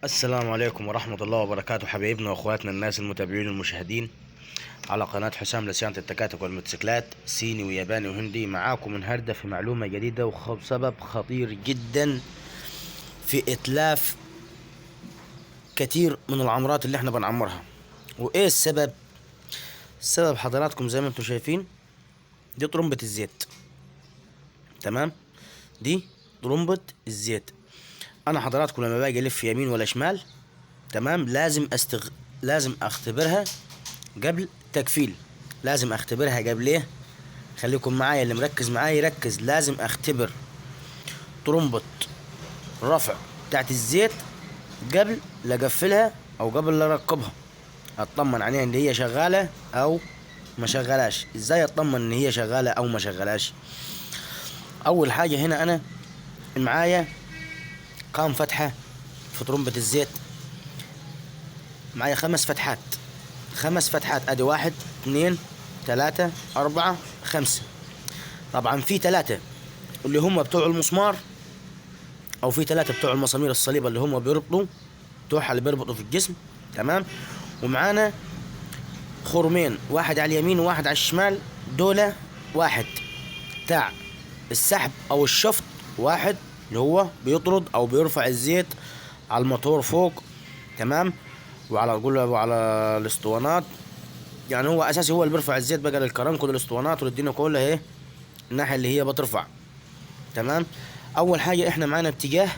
السلام عليكم ورحمة الله وبركاته، حبايبنا واخواتنا الناس المتابعين والمشاهدين على قناة حسام لصيانة التكاتك والموتوسيكلات، صيني وياباني وهندي. معاكم النهاردة في معلومة جديدة وسبب خطير جدا في إتلاف كتير من العمرات اللي احنا بنعمرها. وايه السبب؟ السبب حضراتكم زي ما انتم شايفين، دي طرمبة الزيت. تمام، دي طرمبة الزيت. انا حضراتكم لما باجي الف يمين ولا شمال، تمام، لازم اختبرها قبل تكفيل. لازم اختبرها قبل ايه؟ خليكم معايا، اللي مركز معايا يركز. لازم اختبر طرمبة رفع بتاعت الزيت قبل لا اقفلها او قبل لا اركبها. اطمن عليها ان هي شغالة او ما شغلاش. ازاي اطمن ان هي شغالة او ما شغلاش؟ اول حاجة هنا انا معايا كام فتحة في طرمبة الزيت؟ معايا 5 فتحات. 5 فتحات، ادي 1 2 3 4 5. طبعا في 3 اللي هم بتوع المسمار، او في 3 بتوع المسامير الصليبة اللي هم بيربطوا، بتوعها اللي بيربطوا في الجسم. تمام، ومعانا خرمين، واحد على اليمين وواحد على الشمال. دول واحد بتاع السحب او الشفط، واحد اللي هو بيطرد او بيرفع الزيت على الموتور فوق. تمام، وعلى الاسطوانات. يعني هو اساسي، هو اللي بيرفع الزيت بقى للكرنك والاسطوانات وللدنيا كلها، ايه الناحيه اللي هي بترفع. تمام، اول حاجه احنا معانا اتجاه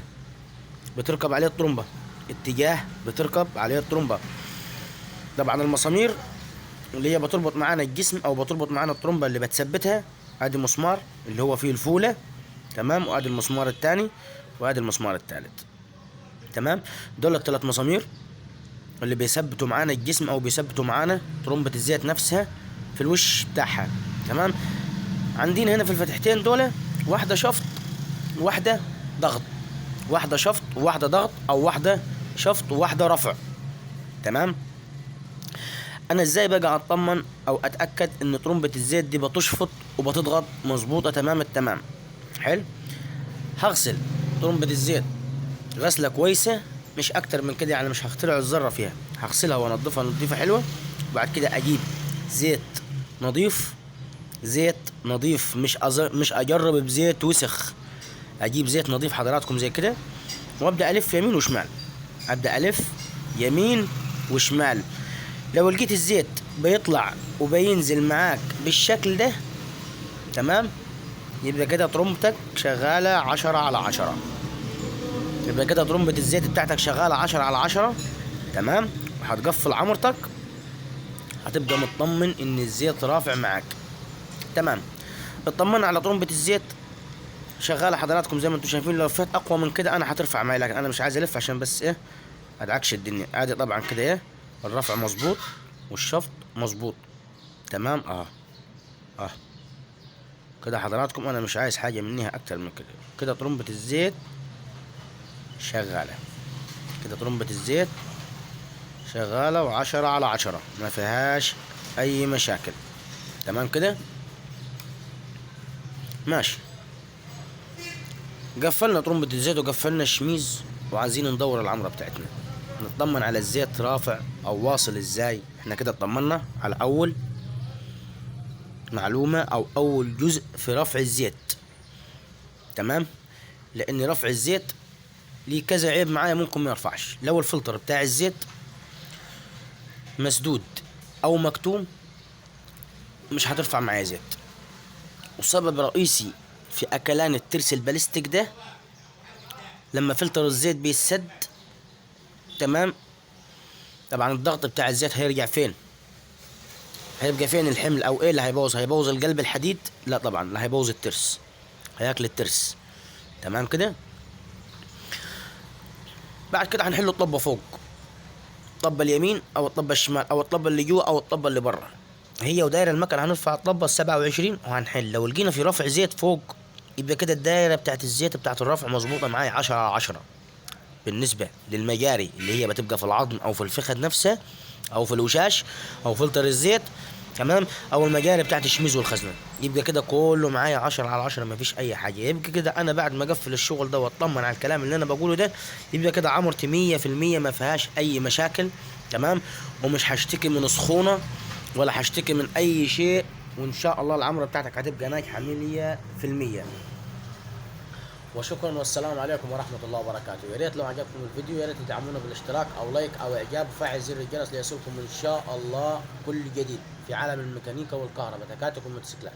بتركب عليه الطرمبه. اتجاه بتركب عليه الطرمبه. طبعا المسامير اللي هي بتربط معانا الجسم او بتربط معانا الطرمبه اللي بتثبتها، ادي مسمار اللي هو فيه الفوله. تمام، وادي المسمار الثاني وادي المسمار الثالث. تمام، دول ال3 مسامير اللي بيثبتوا معانا الجسم او بيثبتوا معانا طرمبة الزيت نفسها في الوش بتاعها. تمام، عندنا هنا في الفتحتين دول واحدة شفط وواحدة ضغط. واحدة شفط وواحدة ضغط، او واحدة شفط وواحدة رفع. تمام، انا ازاي بقى اطمن او اتاكد ان طرمبة الزيت دي بتشفط وبتضغط مظبوطة تمام التمام؟ حلو، هغسل طرمبة الزيت غسلة كويسة، مش اكتر من كده، يعني مش هخترع الذرة فيها. هغسلها وانضفها نضيفة حلوة. وبعد كده اجيب زيت نظيف. زيت نظيف، مش اجرب بزيت وسخ. اجيب زيت نظيف حضراتكم زي كده، وابدا الف يمين وشمال. ابدا الف يمين وشمال. لو لقيت الزيت بيطلع وبينزل معاك بالشكل ده، تمام، يبقى كده طرمبتك شغالة 10/10. يبقى كده طرمبة الزيت بتاعتك شغالة 10/10. تمام، وهتقفل عمرتك، هتبقى مطمن ان الزيت رافع معاك. تمام، اطمنا على طرمبة الزيت شغالة حضراتكم زي ما انتم شايفين. لو فات اقوى من كده انا هترفع معي، لكن انا مش عايز الف عشان بس ايه ادعكش الدنيا. ادي طبعا كده ايه الرفع مظبوط والشفط مظبوط. تمام، اه كده حضراتكم، انا مش عايز حاجة منها اكتر من كده. كده طرمبة الزيت شغالة. كده طرمبة الزيت شغالة و10/10، ما فيهاش اي مشاكل. تمام كده، ماشي. قفلنا طرمبة الزيت وقفلنا الشميز، وعايزين ندور العمرة بتاعتنا، نطمن على الزيت رافع او واصل ازاي. احنا كده اطمنا على اول معلومة او اول جزء في رفع الزيت. تمام، لان رفع الزيت ليه كذا عيب معايا، ممكن ما يرفعش. لو الفلتر بتاع الزيت مسدود او مكتوم مش هترفع معايا زيت. والسبب الرئيسي في اكلان الترس البالستيك ده، لما فلتر الزيت بيسد، تمام، طبعا الضغط بتاع الزيت هيرجع فين؟ هيبقى فين الحمل او ايه اللي هيبوظ؟ هيبوظ القلب الحديد؟ لا طبعا، لا، هيبوظ الترس، هياكل الترس. تمام كده. بعد كده هنحل الطبة فوق، الطبة اليمين او الطبة الشمال او الطبة اللي جوا او الطبة اللي برا. هي ودايرة المكنة هنرفع الطبة 27 وهنحل. لو لقينا في رفع زيت فوق، يبقى كده الدايرة بتاعت الزيت بتاعت الرفع مظبوطة معايا 10/10. بالنسبة للمجاري اللي هي بتبقى في العظم او في الفخذ نفسها او في الوشاش او فلتر الزيت، تمام، او المجاري بتاعت الشميز والخزنه. يبقى كده كله معايا 10/10، مفيش اي حاجه. يبقى كده انا بعد ما اقفل الشغل ده واطمن على الكلام اللي انا بقوله ده، يبقى كده عمرتي 100%، ما فيهاش اي مشاكل. تمام، ومش هشتكي من سخونه ولا هشتكي من اي شيء، وان شاء الله العمره بتاعتك هتبقى ناجحه 100%. وشكرا والسلام عليكم ورحمة الله وبركاته. يا ريت لو عجبكم الفيديو يا ريت تدعمونا بالاشتراك او لايك او اعجاب وفعل زر الجرس ليصلكم ان شاء الله كل جديد في عالم الميكانيكا والكهرباء تكاتك والموتوسيكلات.